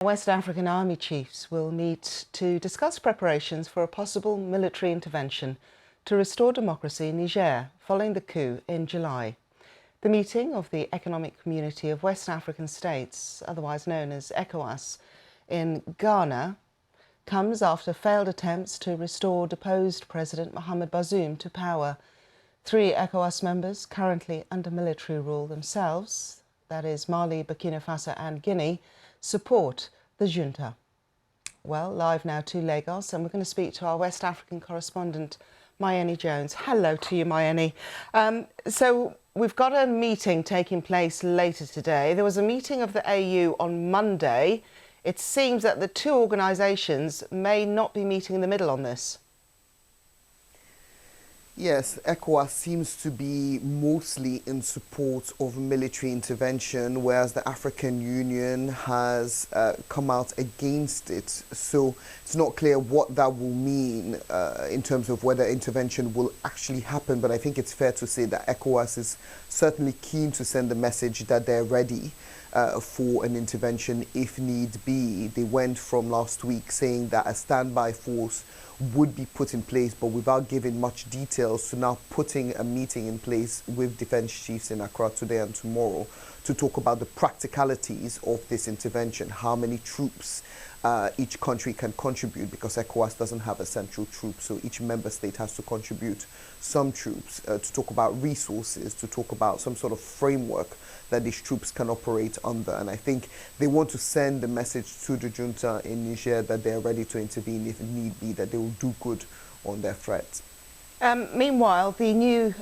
West African army chiefs will meet to discuss preparations for a possible military intervention to restore democracy in Niger following the coup in July. The meeting of the Economic Community of West African States, otherwise known as Ecowas, in Ghana, comes after failed attempts to restore deposed President Mohamed Bazoum to power. 3 Ecowas members currently under military rule themselves, that is Mali, Burkina Faso and Guinea, support the junta. Well, live now to Lagos, and we're going to speak to our West African correspondent, Mayeni Jones. Hello to you, Mayeni. So we've got a meeting taking place later today. There was a meeting of the AU on Monday. It seems that the 2 organisations may not be meeting in the middle on this. Yes, Ecowas seems to be mostly in support of military intervention, whereas the African Union has come out against it. So it's not clear what that will mean in terms of whether intervention will actually happen. But I think it's fair to say that Ecowas is certainly keen to send a message that they're ready for an intervention if need be. They went from last week saying that a standby force would be put in place, but without giving much details, to now putting a meeting in place with defense chiefs in Accra today and tomorrow to talk about the practicalities of this intervention, how many troops each country can contribute, because ECOWAS doesn't have a central troop, so each member state has to contribute some troops, to talk about resources, to talk about some sort of framework that these troops can operate under. And I think they want to send the message to the junta in Niger that they're ready to intervene if need be, that they will do good on their threats. Meanwhile, the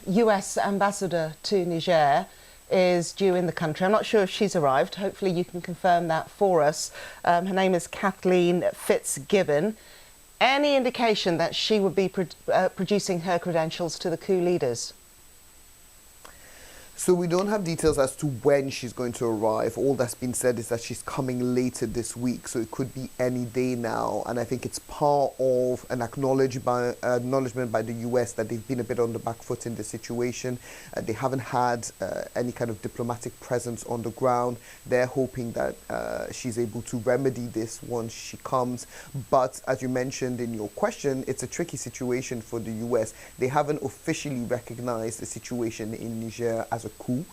US ambassador to Niger is due in the country. I'm not sure if she's arrived. Hopefully you can confirm that for us. Her name is Kathleen Fitzgibbon. Any indication that she would be producing her credentials to the coup leaders? So we don't have details as to when she's going to arrive. All that's been said is that she's coming later this week, so it could be any day now. And I think it's part of an acknowledgement by the US that they've been a bit on the back foot in the situation. They haven't had any kind of diplomatic presence on the ground. They're hoping that she's able to remedy this once she comes. But as you mentioned in your question, it's a tricky situation for the US. They haven't officially recognized the situation in Niger as a coup,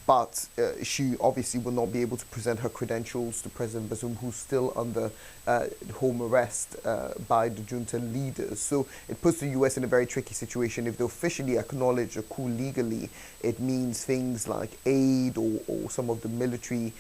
but she obviously will not be able to present her credentials to President Bazoum, who's still under home arrest by the junta leaders. So it puts the US in a very tricky situation. If they officially acknowledge a coup legally, it means things like aid or some of the military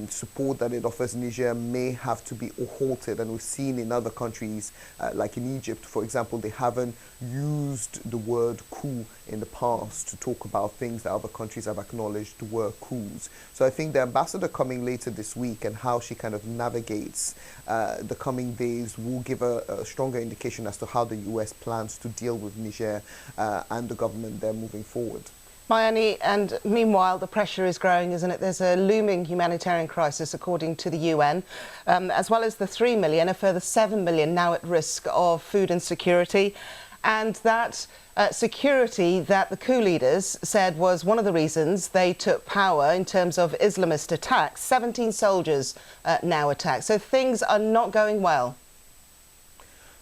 support that it offers Niger may have to be halted. And we've seen in other countries, like in Egypt, for example, they haven't used the word coup in the past to talk about things that other countries have acknowledged were coups. So I think the ambassador coming later this week and how she kind of navigates the coming days will give a stronger indication as to how the US plans to deal with Niger and the government there moving forward. Mayeni, and meanwhile the pressure is growing, isn't it? There's a looming humanitarian crisis according to the UN, as well as the 3 million, a further 7 million now at risk of food insecurity. And that security that the coup leaders said was one of the reasons they took power in terms of Islamist attacks. 17 soldiers now attacked. So things are not going well.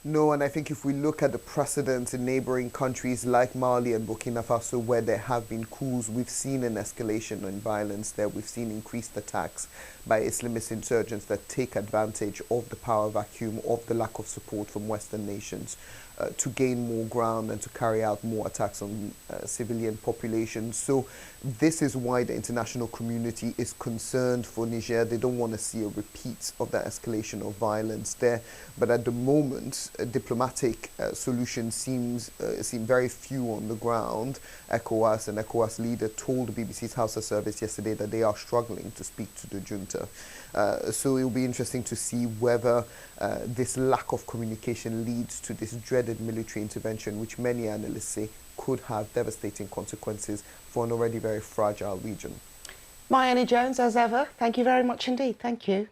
No, and I think if we look at the precedents in neighboring countries like Mali and Burkina Faso, where there have been coups, we've seen an escalation in violence there. We've seen increased attacks by Islamist insurgents that take advantage of the power vacuum, of the lack of support from Western nations to gain more ground and to carry out more attacks on civilian populations. So this is why the international community is concerned for Niger. They don't want to see a repeat of that escalation of violence there. But at the moment, diplomatic solutions seem very few on the ground. ECOWAS and ECOWAS leader told the BBC's House of Service yesterday that they are struggling to speak to the junta. So it will be interesting to see whether this lack of communication leads to this dreaded military intervention, which many analysts say could have devastating consequences for an already very fragile region. Mayeni Jones, as ever, thank you very much indeed. Thank you.